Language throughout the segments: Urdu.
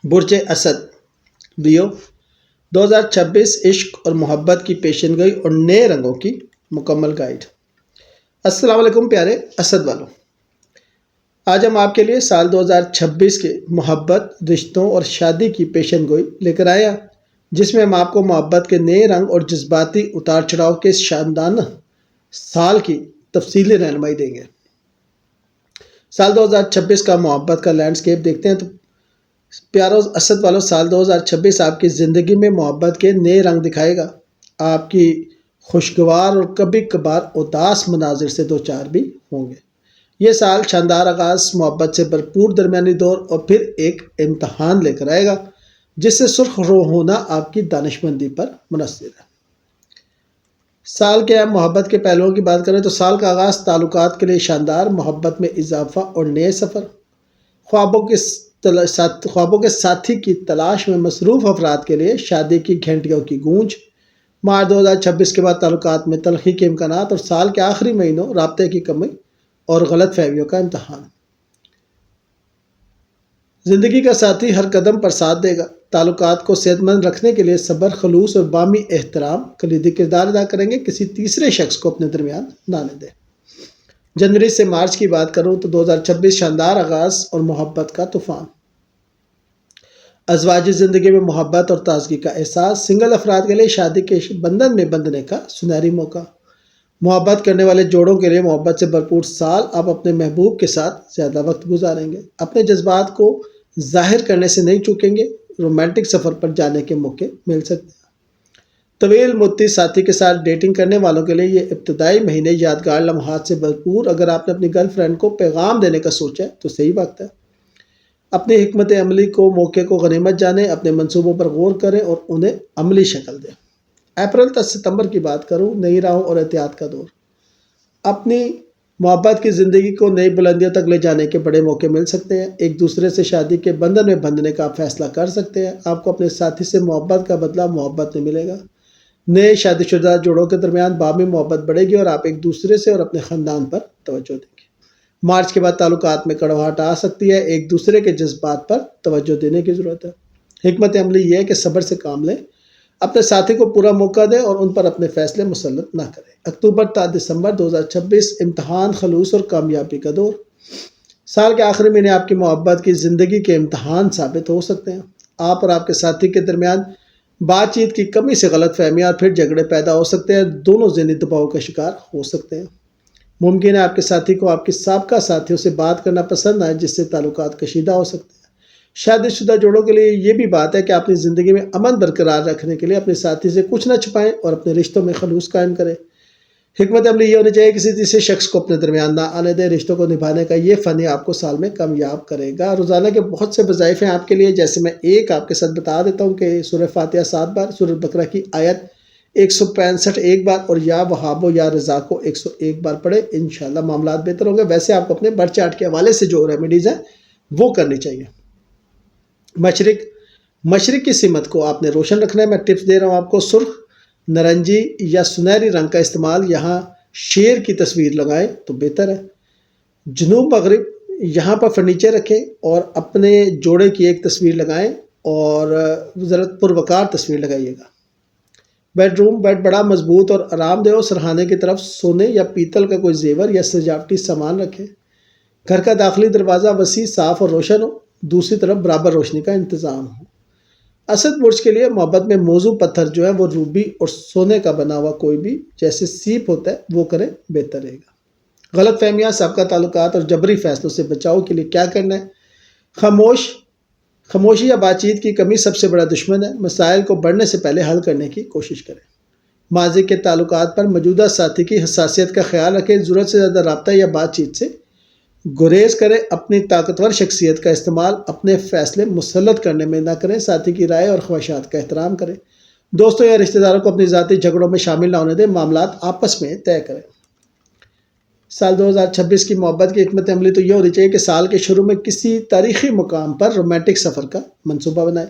برج اسد لیو 2026 عشق اور محبت کی پیشن گوئی اور نئے رنگوں کی مکمل گائیڈ۔ السلام علیکم پیارے اسد والوں، آج ہم آپ کے لیے سال 2026 کے محبت، رشتوں اور شادی کی پیشن گوئی لے کر آئے ہیں، جس میں ہم آپ کو محبت کے نئے رنگ اور جذباتی اتار چڑھاؤ کے اس شاندار سال کی تفصیلی رہنمائی دیں گے۔ سال 2026 کا محبت کا لینڈسکیپ دیکھتے ہیں تو پیارو اسد والوں، سال 2026 آپ کی زندگی میں محبت کے نئے رنگ دکھائے گا۔ آپ کی خوشگوار اور کبھی کبھار اداس مناظر سے دو چار بھی ہوں گے۔ یہ سال شاندار آغاز، محبت سے بھرپور درمیانی دور اور پھر ایک امتحان لے کر آئے گا، جس سے سرخ رو ہونا آپ کی دانشمندی پر منحصر ہے۔ سال کے اہم محبت کے پہلوؤں کی بات کریں تو سال کا آغاز تعلقات کے لیے شاندار، محبت میں اضافہ اور نئے سفر، خوابوں کے ساتھی کی تلاش میں مصروف افراد کے لیے شادی کی گھنٹیوں کی گونج، مارچ 2026 کے بعد تعلقات میں تلخی کے امکانات اور سال کے آخری مہینوں رابطے کی کمی اور غلط فہمیوں کا امتحان۔ زندگی کا ساتھی ہر قدم پر ساتھ دے گا۔ تعلقات کو صحت مند رکھنے کے لیے صبر، خلوص اور باہمی احترام کلیدی کردار ادا کریں گے۔ کسی تیسرے شخص کو اپنے درمیان نہ آنے دیں۔ جنوری سے مارچ کی بات کروں تو 2026 شاندار آغاز اور محبت کا طوفان، ازواجی زندگی میں محبت اور تازگی کا احساس، سنگل افراد کے لیے شادی کے بندھن میں بندھنے کا سنہری موقع، محبت کرنے والے جوڑوں کے لیے محبت سے بھرپور سال۔ آپ اپنے محبوب کے ساتھ زیادہ وقت گزاریں گے، اپنے جذبات کو ظاہر کرنے سے نہیں چوکیں گے۔ رومانٹک سفر پر جانے کے موقع مل سکتے ہیں۔ طویل مدتی ساتھی کے ساتھ ڈیٹنگ کرنے والوں کے لیے یہ ابتدائی مہینے یادگار لمحات سے بھرپور۔ اگر آپ نے اپنی گرل فرینڈ کو پیغام دینے کا سوچا ہے تو صحیح وقت ہے۔ اپنی حکمت عملی کو، موقع کو غنیمت جانیں، اپنے منصوبوں پر غور کریں اور انہیں عملی شکل دیں۔ اپریل تا ستمبر کی بات کروں، نئی راہوں اور احتیاط کا دور، اپنی محبت کی زندگی کو نئی بلندیوں تک لے جانے کے بڑے موقع مل سکتے ہیں۔ ایک دوسرے سے شادی کے بندھن میں بندھنے کا آپ فیصلہ کر سکتے ہیں۔ آپ کو اپنے ساتھی سے محبت کا بدلہ محبت میں ملے گا۔ نئے شادی شدہ جوڑوں کے درمیان باہمی محبت بڑھے گی اور آپ ایک دوسرے سے اور اپنے خاندان پر توجہ دیں گے۔ مارچ کے بعد تعلقات میں کڑواہٹ آ سکتی ہے، ایک دوسرے کے جذبات پر توجہ دینے کی ضرورت ہے۔ حکمت عملی یہ ہے کہ صبر سے کام لیں، اپنے ساتھی کو پورا موقع دیں اور ان پر اپنے فیصلے مسلط نہ کریں۔ اکتوبر تا دسمبر 2026 امتحان، خلوص اور کامیابی کا دور، سال کے آخری مہینے آپ کی محبت کی زندگی کے امتحان ثابت ہو سکتے ہیں۔ آپ اور آپ کے ساتھی کے درمیان بات چیت کی کمی سے غلط فہمیاں اور پھر جھگڑے پیدا ہو سکتے ہیں، دونوں ذہنی دباؤ کا شکار ہو سکتے ہیں۔ ممکن ہے آپ کے ساتھی کو آپ کے سابقہ ساتھیوں سے بات کرنا پسند آئے، جس سے تعلقات کشیدہ ہو سکتے ہیں۔ شادی شدہ جوڑوں کے لیے یہ بھی بات ہے کہ اپنی زندگی میں امن برقرار رکھنے کے لیے اپنے ساتھی سے کچھ نہ چھپائیں اور اپنے رشتوں میں خلوص قائم کریں۔ حکمت عملی یہ ہونی چاہیے کسی تیسرے شخص کو اپنے درمیان نہ آنے دیں۔ رشتوں کو نبھانے کا یہ فن آپ کو سال میں کامیاب کرے گا۔ روزانہ کے بہت سے وظائف ہیں آپ کے لیے، جیسے میں ایک آپ کے ساتھ بتا دیتا ہوں کہ سورہ فاتحہ 7 بار، سورہ بقرہ کی آیت 165 ایک بار اور یا وہاب و یا رزاق کو 101 بار پڑھے، انشاءاللہ معاملات بہتر ہوں گے۔ ویسے آپ کو اپنے برتھ چارٹ کے حوالے سے جو ریمیڈیز ہیں وہ کرنی چاہیے۔ مشرق کی سمت کو آپ نے روشن رکھنا ہے۔ میں ٹپس دے رہا ہوں آپ کو، سرخ، نارنجی یا سنہری رنگ کا استعمال، یہاں شیر کی تصویر لگائیں تو بہتر ہے۔ جنوب مغرب، یہاں پر فرنیچر رکھیں اور اپنے جوڑے کی ایک تصویر لگائیں اور ذرا پروقار تصویر لگائیے گا۔ بیڈ بڑا مضبوط اور آرام دہ ہو، سرہانے کی طرف سونے یا پیتل کا کوئی زیور یا سجاوٹی سامان رکھیں۔ گھر کا داخلی دروازہ وسیع، صاف اور روشن ہو، دوسری طرف برابر روشنی کا انتظام ہو۔ اسد برج کے لیے محبت میں موزوں پتھر جو ہے وہ روبی اور سونے کا بنا ہوا کوئی بھی جیسے سیپ ہوتا ہے وہ کریں، بہتر رہے گا۔ غلط فہمیاں، سابقہ تعلقات اور جبری فیصلوں سے بچاؤ کے لیے کیا کرنا ہے؟ خاموشی یا بات چیت کی کمی سب سے بڑا دشمن ہے۔ مسائل کو بڑھنے سے پہلے حل کرنے کی کوشش کریں۔ ماضی کے تعلقات پر موجودہ ساتھی کی حساسیت کا خیال رکھیں۔ ضرورت سے زیادہ رابطہ یا بات چیت سے گریز کریں۔ اپنی طاقتور شخصیت کا استعمال اپنے فیصلے مسلط کرنے میں نہ کریں۔ ساتھی کی رائے اور خواہشات کا احترام کریں۔ دوستوں یا رشتہ داروں کو اپنی ذاتی جھگڑوں میں شامل نہ ہونے دیں، معاملات آپس میں طے کریں۔ سال 2026 کی محبت کی حکمت عملی تو یہ ہونی چاہیے کہ سال کے شروع میں کسی تاریخی مقام پر رومانٹک سفر کا منصوبہ بنائیں۔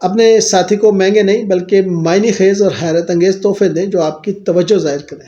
اپنے ساتھی کو مہنگے نہیں بلکہ معنی خیز اور حیرت انگیز تحفے دیں جو آپ کی توجہ ظاہر کریں۔